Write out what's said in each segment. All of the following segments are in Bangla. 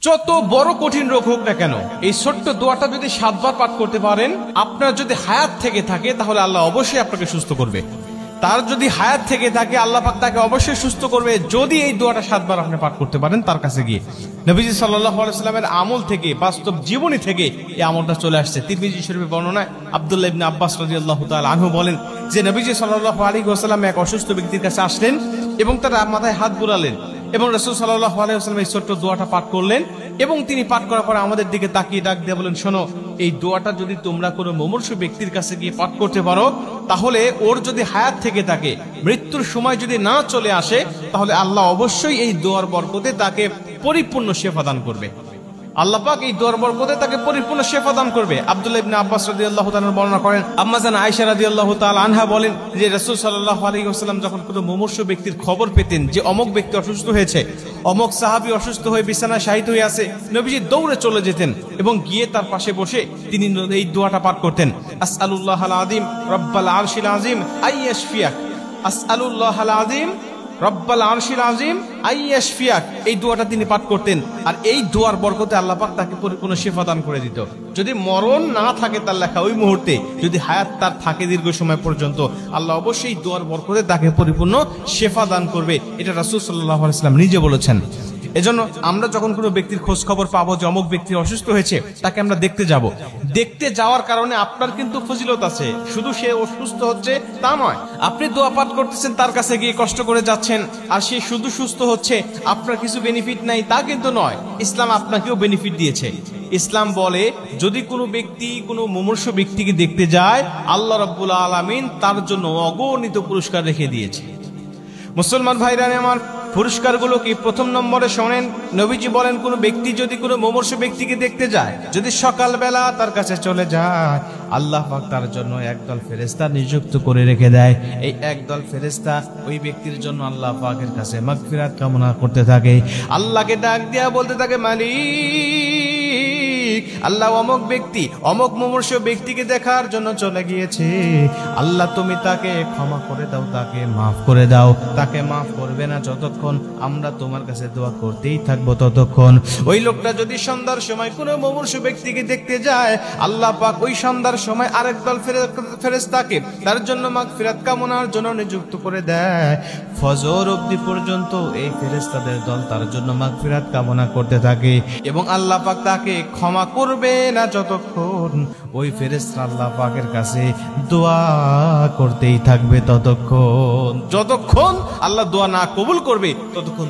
যত বড় কঠিন রোগ হোক না কেন, এই ছোট্ট দোয়াটা যদি 7 বার পাঠ করতে পারেন, আপনার যদি হায়াত থেকে থাকে তাহলে আল্লাহ অবশ্যই আপনাকে সুস্থ করবে। তার যদি হায়াত থেকে থাকে আল্লাহ পাক তাকে অবশ্যই সুস্থ করবে, যদি এই দোয়াটা 7 বার আপনি পাঠ করতে পারেন তার কাছে গিয়ে। নবীজি সাল্লাল্লাহু আলাইহি ওয়াসাল্লামের আমল থেকে, বাস্তব জীবনী থেকে এই আমলটা চলে আসছে। তিরমিজি শরীফে বর্ণনায় আব্দুল্লাহ ইবনে আব্বাস রাদিয়াল্লাহু তাআলা আনহু বলেন যে নবীজি সাল্লাল্লাহু আলাইহি ওয়াসাল্লাম এক অসুস্থ ব্যক্তির কাছে আসলেন এবং তার মাথায় হাত বুলালেন এবং রাসূল সাল্লাল্লাহু আলাইহি ওয়াসাল্লাম এই ছোট্ট দোয়াটা পাঠ করলেন এবং তিনি পাঠ করার পর আমাদের দিকে তাকিয়ে ডাক দিয়ে বলেন, শোনো, এই দোয়াটা যদি তোমরা কোনো মুমূর্ষু ব্যক্তির কাছে গিয়ে পাঠ করতে পারো, তাহলে ওর যদি হায়াত থেকে থাকে, মৃত্যুর সময় যদি না চলে আসে, তাহলে আল্লাহ অবশ্যই এই দোয়ার বরকতে তাকে পরিপূর্ণ শিফা দান করবে। আল্লাহ পাক এই দোয়ার বরকতে তাকে পরিপূর্ণ শিফা দান করবে। আব্দুল্লাহ ইবনে আব্বাস রাদিয়াল্লাহু তাআলা বর্ণনা করেন, আম্মা জান আয়েশা রাদিয়াল্লাহু তাআলা আনহা বলেন যে রাসূল সাল্লাল্লাহু আলাইহি ওয়াসাল্লাম যখন কোনো মুমূর্ষু ব্যক্তির খবর পেতেন যে অমুক ব্যক্তি অসুস্থ হয়েছে, অমুক সাহাবী অসুস্থ হয়ে বিছানায় শায়িত হয়ে আছে, নবীজি দৌড়ে চলে যেতেন এবং গিয়ে তার পাশে বসে তিনি এই দোয়াটা পাঠ করতেন, আসআলুল্লাহাল আযীম রব্বাল আরশিল আযীম আইয়াশফিয়াক, আসআলুল্লাহাল আযীম রব্বাল আরশিল আযীম আইয়াশফিয়াক। এই দোয়াটা তিনি পাঠ করতেন, আর এই দোয়ার বরকতে আল্লাহ পাক তাকে পরিপূর্ণ শিফা দান করে দিত। যদি মরণ না থাকে তার লেখা ওই মুহূর্তে, যদি হায়াত তার থাকে দীর্ঘ সময় পর্যন্ত, আল্লাহ অবশ্যই দোয়ার বরকতে তাকে পরিপূর্ণ শিফা দান করবে। এটা রাসূল সাল্লাল্লাহু আলাইহি ওয়াসাল্লাম নিজে বলেছেন। এজন্য আমরা যখন কোনো ব্যক্তির খোঁজ খবর পাবো যে অমুক ব্যক্তি অসুস্থ হয়েছে, তাকে আমরা দেখতে যাব। দেখতে যাওয়ার কারণে আপনার কিন্তু ফজিলত আছে, শুধু সে অসুস্থ হচ্ছে তা নয়। আপনি দোয়া পাঠ করতেছেন, তার কাছে গিয়ে কষ্ট করে যাচ্ছেন, আর সে শুধু সুস্থ হচ্ছে, আপনার কিছু বেনিফিট নাই তা কিন্তু নয়। ইসলাম আপনাকেও বেনিফিট দিয়েছে। ইসলাম বলে যদি কোনো ব্যক্তি কোনো মুমূর্ষু ব্যক্তিকে দেখতে যায়, আল্লাহ রাব্বুল আলামিন তার জন্য অগণিত পুরস্কার রেখে দিয়েছে। মুসলমান ভাইরা আমার, পুরস্কারগুলো কি? প্রথম নম্বরে শোনেন, নবীজি বলেন কোন ব্যক্তি যদি কোনো মুমূর্ষু ব্যক্তিকে দেখতে যায়, যদি সকালবেলা তার কাছে চলে যায়, আল্লাহ পাক তার জন্য একদল ফেরেশতা নিযুক্ত করে রেখে দেয়। এই একদল ফেরেশতা ওই ব্যক্তির জন্য আল্লাহ পাকের কাছে মাগফিরাত কামনা করতে থাকে, আল্লাহকে ডাক দিয়া বলতে থাকে, মালিক, আল্লাহ অমুক ব্যক্তি অমুক মুমূর্ষু ব্যক্তিকে দেখার জন্য চলে গিয়েছে, আল্লাহ তুমি তাকে ক্ষমা করে দাও, তাকে মাফ করে দাও। তাকে মাফ করবে না যতক্ষণ আমরা তোমার কাছে দোয়া করতেই থাকবো ততক্ষণ। ওই লোকটা যদি সন্ধ্যার সময় কোনো মুমূর্ষু ব্যক্তিকে দেখতে যায়, আল্লাহ পাক ওই সন্ধ্যার সময় আরেক দল ফেরেশতাকে তার জন্য মাগফিরাত কামনার জন্য নিযুক্ত করে দেয়। ফজর অবধি পর্যন্ত এই ফেরেশতাদের দল তার জন্য মাগফিরাত কামনা করতে থাকে এবং আল্লাহ পাক তাকে ক্ষমা করবে না যতক্ষণ ওই ফেরেশতা আল্লাহ পাকের কাছে দোয়া করতেই থাকবে ততক্ষণ। যতক্ষণ আল্লাহ দোয়া না কবুল করবে ততক্ষণ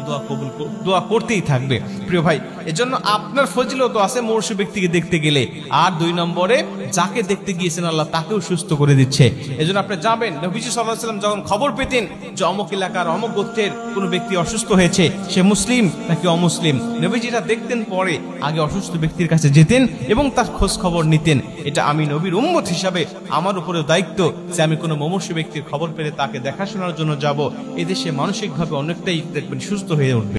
দোয়া করতেই থাকবে। প্রিয় ভাই, এজন্য আপনার ফজিলত আছে মুমূর্ষু ব্যক্তিকে দেখতে গেলে। আর 2 নম্বরে, যাকে দেখতে গিয়েছেন আল্লাহ তাকেও সুস্থ করে দিচ্ছে। এজন্য আপনি যাবেন, নবীজি সাল্লাল্লাহু আলাইহি ওয়াসাল্লাম যখন খবর পেতেন যে অমুক এলাকার অমুক গোত্রের কোনো ব্যক্তি অসুস্থ হয়েছে, সে মুসলিম নাকি অমুসলিম, নবীজিটা দেখতেন, পরে আগে অসুস্থ ব্যক্তির কাছে যেতেন এবং তার খোঁজ খবর নিতেন। এটা আমি নবীর উম্মত হিসাবে আমার উপরেও দায়িত্ব যে আমি কোনো মুমূর্ষু ব্যক্তির খবর পেলে তাকে দেখাশোনার জন্য যাব। এদেশে মানসিকভাবে অনেকটাই দেখবেন সুস্থ হয়ে উঠবে।